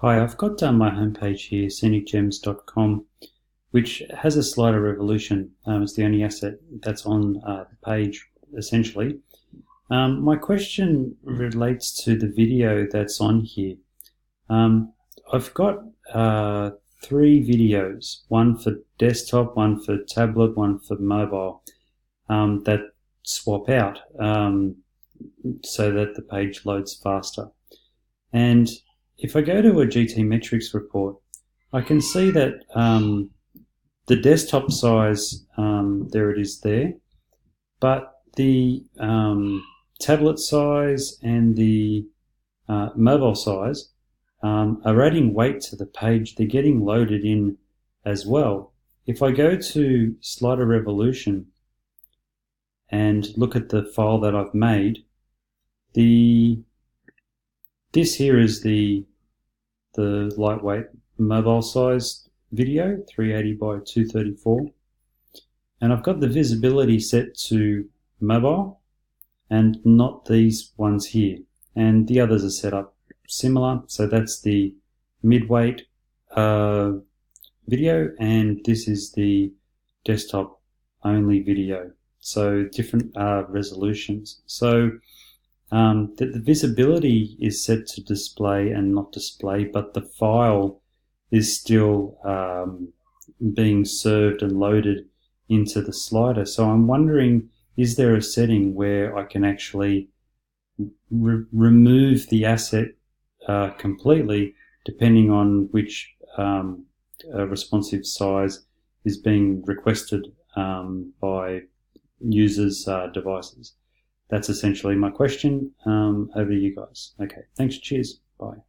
Hi, I've got my homepage here, scenicgems.com, which has a slider revolution. It's the only asset that's on the page, essentially. My question relates to the video that's on here. I've got 3 videos, one for desktop, one for tablet, one for mobile, that swap out so that the page loads faster. And if I go to a GTmetrix report, I can see that the desktop size, there it is there, but the tablet size and the mobile size are adding weight to the page. They're getting loaded in as well. If I go to Slider Revolution and look at the file that I've made, this here is the lightweight mobile size video, 380 by 234, and I've got the visibility set to mobile and not these ones here, and the others are set up similar. So that's the mid-weight video, and this is the desktop only video, so different resolutions. So that the visibility is set to display and not display, but the file is still being served and loaded into the slider. So I'm wondering, is there a setting where I can actually remove the asset completely, depending on which responsive size is being requested by users' devices? That's essentially my question. Over to you guys. Okay, thanks, cheers, bye.